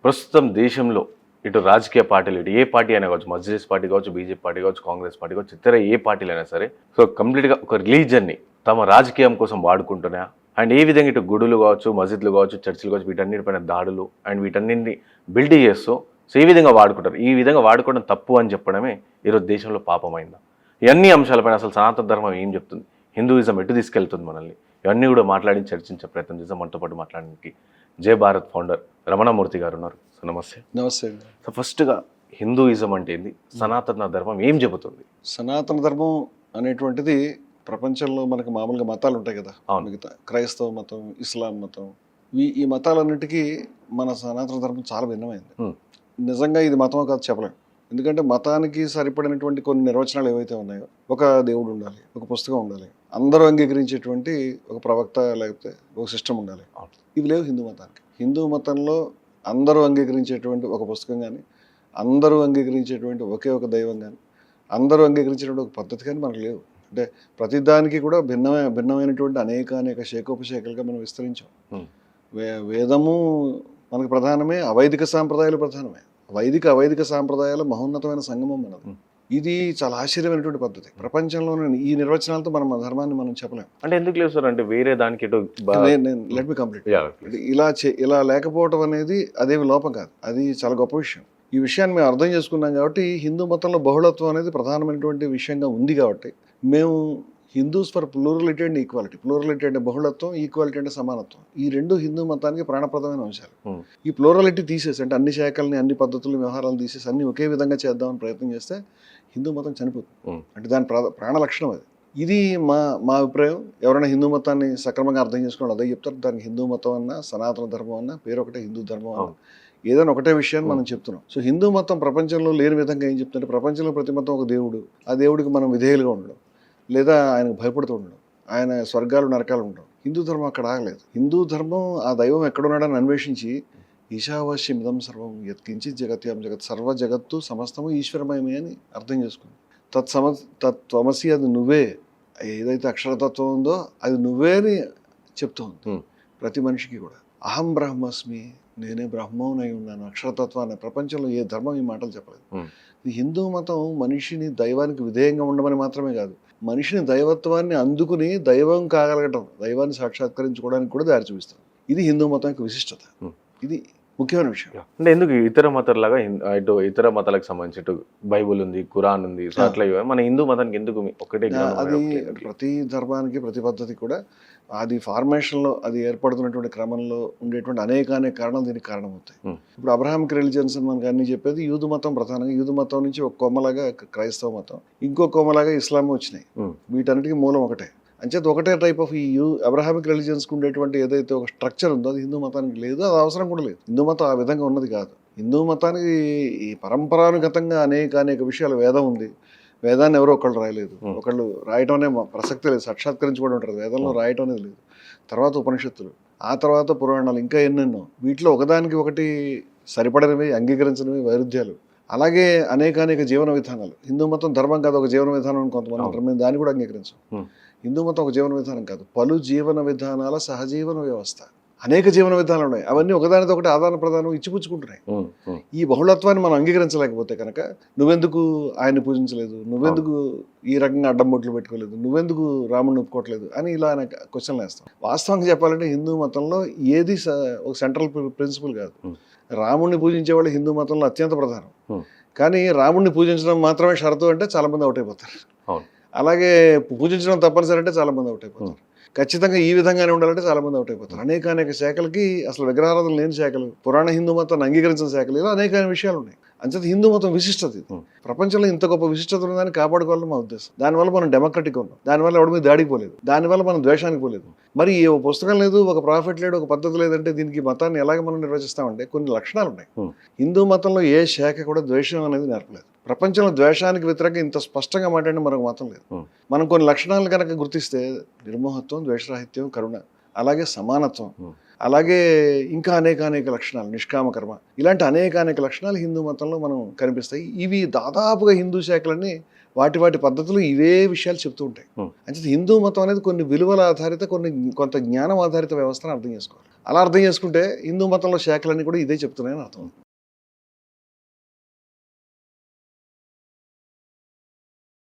ప్రస్తుతం దేశంలో ఇటు రాజకీయ పార్టీలు ఇటు ఏ పార్టీ అయినా కావచ్చు, మజ్లిస్ పార్టీ కావచ్చు, బీజేపీ పార్టీ కావచ్చు, కాంగ్రెస్ పార్టీ కావచ్చు, ఇతర ఏ పార్టీలు అయినా సరే సో కంప్లీట్గా ఒక రిలీజన్ని తమ రాజకీయం కోసం వాడుకుంటున్నా అండ్ ఏ విధంగా ఇటు గుడులు కావచ్చు, మస్జిద్లు కావచ్చు, చర్చిలు కావచ్చు, వీటన్నిటిపైన దాడులు అండ్ వీటన్నింటిని బిల్డ్ చేస్తూ సో ఈ విధంగా వాడుకుంటారు. ఈ విధంగా వాడుకోవడం తప్పు అని చెప్పడమే ఈరోజు దేశంలో పాపమైందా? ఇవన్నీ అంశాలపైన అసలు సనాతన ధర్మం ఏం చెప్తుంది, హిందూయిజం ఎటు తీసుకెళ్తుంది మనల్ని, ఇవన్నీ కూడా మాట్లాడి చర్చించే ప్రయత్నం చేద్దాం. మనతో పాటు మాట్లాడడానికి జై భారత్ ఫౌండర్ రమణమూర్తి గారు ఉన్నారు. సో నమస్తే. నమస్తే. సో ఫస్ట్గా హిందూయిజం అంటే ఏంది, సనాతన ధర్మం ఏం చెబుతుంది? సనాతన ధర్మం అనేటువంటిది ప్రపంచంలో మనకి మామూలుగా మతాలు ఉంటాయి కదా, మిగతా క్రైస్తవ మతం, ఇస్లాం మతం, ఈ మతాలన్నిటికీ మన సనాతన ధర్మం చాలా భిన్నమైంది. నిజంగా ఇది మతం కాదు చెప్పలేం. ఎందుకంటే మతానికి సరిపడినటువంటి కొన్ని నిర్వచనాలు ఏవైతే ఉన్నాయో, ఒక దేవుడు ఉండాలి, ఒక పుస్తకం ఉండాలి, అందరూ అంగీకరించేటువంటి ఒక ప్రవక్త లేకపోతే ఒక సిస్టమ్ ఉండాలి. ఇవి లేవు హిందూ మతానికి. హిందూ మతంలో అందరూ అంగీకరించేటువంటి ఒక పుస్తకం కానీ, అందరూ అంగీకరించేటువంటి ఒకే ఒక దైవం కానీ, అందరూ అంగీకరించేటువంటి ఒక పద్ధతి కానీ మనకు లేవు. అంటే ప్రతిదానికి కూడా భిన్నమైనటువంటి అనేక శేకోపశేఖలుగా మనం విస్తరించాం. వేదము మనకు ప్రధానమే, అవైదిక సాంప్రదాయాలు ప్రధానమే. అవైదిక సాంప్రదాయాల మహోన్నతమైన సంగమం మనది. ఇది చాలా ఆశ్చర్యమైనటువంటి పద్ధతి. ప్రపంచంలోని ఈ నిర్వచనాలతో మనం ధర్మాన్ని మనం చెప్పలేం. అంటే ఎందుకు లేదు సార్, అంటే వేరే దానికి లెట్ మీ కంప్లీట్. ఇలా లేకపోవటం అనేది అదేమి లోపం కాదు, అది చాలా గొప్ప విషయం. ఈ విషయాన్ని మేము అర్థం చేసుకున్నాం కాబట్టి, హిందూ మతంలో బహుళత్వం అనేది ప్రధానమైనటువంటి విషయంగా ఉంది కాబట్టి మేము Hindus for plurality and equality, plurality అంటే బహుళత్వం, ఈక్వాలిటీ అంటే సమానత్వం, ఈ రెండు హిందూ మతానికి ప్రాణప్రదమైన అంశాలు. ఈ ప్లూరలిటీ తీసేసి, అంటే అన్ని శాఖల్ని, అన్ని పద్ధతులు, వ్యవహారాలు తీసేసి అన్ని ఒకే విధంగా చేద్దామని ప్రయత్నం చేస్తే హిందూ మతం చనిపోతుంది. అంటే దాని ప్రాణ లక్షణం అది. ఇది మా అభిప్రాయం. ఎవరైనా హిందూ మతాన్ని సక్రమంగా అర్థం చేసుకోవాలి అదే చెప్తారు. దానికి హిందూ మతం అన్నా, సనాతన ధర్మం అన్నా, పేరు ఒకటే హిందూ ధర్మం అన్నా, ఏదైనా ఒకటే విషయాన్ని మనం చెప్తున్నాం. సో హిందూ మతం ప్రపంచంలో లేని విధంగా ఏం చెప్తుంటే, ప్రపంచంలో ప్రతి మతం ఒక దేవుడు, ఆ దేవుడికి మనం విధేయులుగా ఉండడం, లేదా ఆయనకు భయపడుతూ ఉండడం, ఆయన స్వర్గాలు నరకాలు ఉండడం. హిందూ ధర్మం అక్కడ ఆగలేదు. హిందూ ధర్మం ఆ దైవం ఎక్కడున్నాడని అన్వేషించి, ఈశావాస్యమిదం సర్వం యత్కించిత్ జగత్యాం జగత్, సర్వ జగత్తు సమస్తము ఈశ్వరమయమే అని అర్థం చేసుకుంది. తత్వమసి, అది నువ్వే. ఏదైతే అక్షరతత్వం ఉందో అది నువ్వే అని చెప్తూ ఉంది ప్రతి మనిషికి కూడా. అహం బ్రహ్మస్మి, నేనే బ్రహ్మవునై ఉన్నాను, అక్షరతత్వాన్ని. ప్రపంచంలో ఏ ధర్మం ఈ మాటలు చెప్పలేదు. ఈ హిందూ మతం మనిషిని దైవానికి విధేయంగా ఉండమని మాత్రమే కాదు, మనిషిని దైవత్వాన్ని అందుకుని దైవం కాగలగటం, దైవాన్ని సాక్షాత్కరించుకోవడానికి కూడా దారి చూపిస్తాం. ఇది హిందూ మతం యొక్క విశిష్టత. ఇది ముఖ్యమైన విషయం. అంటే ఎందుకు ఇతర మతాలలాగా ఇటు ఇతర మతాలకు సంబంధించి ఇటు బైబుల్ ఉంది, ఖురాన్ ఉంది, సో అట్లా మన హిందూ మతానికి ఎందుకు ఒకటే? అది ప్రతి ధర్మానికి, ప్రతి పద్ధతి కూడా అది ఫార్మేషన్లో, అది ఏర్పడుతున్నటువంటి క్రమంలో ఉండేటువంటి అనేక కారణాలు దీనికి కారణమవుతాయి. ఇప్పుడు అబ్రహామిక్ రిలీజియన్స్ మనకు అన్ని చెప్పేది యూదు మతం ప్రధానంగా. యూదు మతం నుంచి ఒక కొమ్మలాగా క్రైస్తవ మతం, ఇంకో కొమ్మలాగా ఇస్లాం వచ్చినాయి. వీటన్నిటికీ మూలం ఒకటే. అంచేత ఒకటే టైప్ ఆఫ్ ఈ అబ్రహామిక్ రిలీజియన్స్కి ఉండేటువంటి ఏదైతే ఒక స్ట్రక్చర్ ఉందో అది హిందూ మతానికి లేదు, అది అవసరం కూడా లేదు. హిందూ మతం ఆ విధంగా ఉన్నది కాదు. హిందూ మతానికి ఈ పరంపరానుగతంగా అనేక విషయాలు, వేదం ఉంది, వేదాన్ని ఎవరో ఒకళ్ళు రాయలేదు, ఒకళ్ళు రాయటం అనే ప్రసక్తి లేదు, సాక్షాత్కరించుకోవడం ఉంటుంది, వేదంలో రాయటం అనేది లేదు. తర్వాత ఉపనిషత్తులు, ఆ తర్వాత పురాణాలు, ఇంకా ఎన్నెన్నో. వీటిలో ఒకదానికి ఒకటి సరిపడనివి, అంగీకరించినవి వైరుధ్యాలు. అలాగే అనేక జీవన విధానాలు. హిందూ మతం ధర్మం కాదు, ఒక జీవన విధానం అని కొంతమంది అంటారు, మేము దాన్ని కూడా అంగీకరించాం. హిందూ మతం ఒక జీవన విధానం కాదు, పలు జీవన విధానాల సహజీవన వ్యవస్థ. అనేక జీవన విధానాలు ఉన్నాయి, అవన్నీ ఒకదానితో ఒకటి ఆదాన ప్రదానం ఇచ్చిపుచ్చుకుంటున్నాయి. ఈ బహుళత్వాన్ని మనం అంగీకరించలేకపోతే కనుక, నువ్వెందుకు ఆయన్ని పూజించలేదు, నువ్వెందుకు ఈ రకంగా అడ్డం బొట్లు పెట్టుకోలేదు, నువ్వెందుకు రాముడిని ఒప్పుకోవట్లేదు అని ఇలా క్వశ్చన్లు వేస్తాం. వాస్తవంగా చెప్పాలంటే హిందూ మతంలో ఏది ఒక సెంట్రల్ ప్రిన్సిపల్ కాదు. రాముడిని పూజించే వాళ్ళు హిందూ మతంలో అత్యంత ప్రధానం. కానీ రాముడిని పూజించడం మాత్రమే షరతు అంటే చాలామంది అవుట్ అయిపోతారు. అలాగే పూజించడం తప్పనిసరి అంటే చాలామంది అవుట్ అయిపోతారు. ఖచ్చితంగా ఈ విధంగానే ఉండాలంటే చాలామంది అవుట్ అయిపోతారు. అనేక శాఖలకి అసలు విగ్రహారాధన లేని శాఖలు, పురాణ హిందూ మతాన్ని అంగీకరించిన శాఖలు, ఇలా అనేక విషయాలు ఉన్నాయి. అంచేత హిందూ మతం విశిష్టత ఇది. ప్రపంచంలో ఇంత గొప్ప విశిష్టత ఉందని కాపాడుకోవాలని మా ఉద్దేశం. దానివల్ల మనం డెమోక్రటిక్ ఉన్నాం, దానివల్ల ఎవరి మీద దాడికి పోలేదు, దానివల్ల మనం ద్వేషానికి పోలేదు. మరి ఒక పుస్తకం లేదు, ఒక ప్రాఫిట్ లేడు, ఒక పద్ధతి లేదంటే దీనికి మతాన్ని ఎలాగ మనం నిర్వచిస్తామంటే కొన్ని లక్షణాలు ఉన్నాయి. హిందూ మతంలో ఏ శాఖ కూడా ద్వేషం అనేది నేర్పలేదు. ప్రపంచంలో ద్వేషానికి వ్యతిరేకంగా ఇంత స్పష్టంగా మాట్లాడిన మరొక మతం లేదు. మనం కొన్ని లక్షణాలను కనుక గుర్తిస్తే, నిర్మోహత్వం, ద్వేషరాహిత్యం, కరుణ, అలాగే సమానత్వం, అలాగే ఇంకా అనేక లక్షణాలు, నిష్కామకర్మ, ఇలాంటి అనేక లక్షణాలు హిందూ మతంలో మనం కనిపిస్తాయి. ఇవి దాదాపుగా హిందూ శాఖలన్నీ వాటి పద్ధతులు ఇవే విషయాలు చెప్తూ ఉంటాయి. అంటే హిందూ మతం అనేది కొన్ని విలువల ఆధారిత కొంత జ్ఞానం ఆధారిత వ్యవస్థను అర్థం చేసుకోవాలి. అలా అర్థం చేసుకుంటే హిందూ మతంలో శాఖలన్నీ కూడా ఇదే చెప్తున్నాయని అర్థం.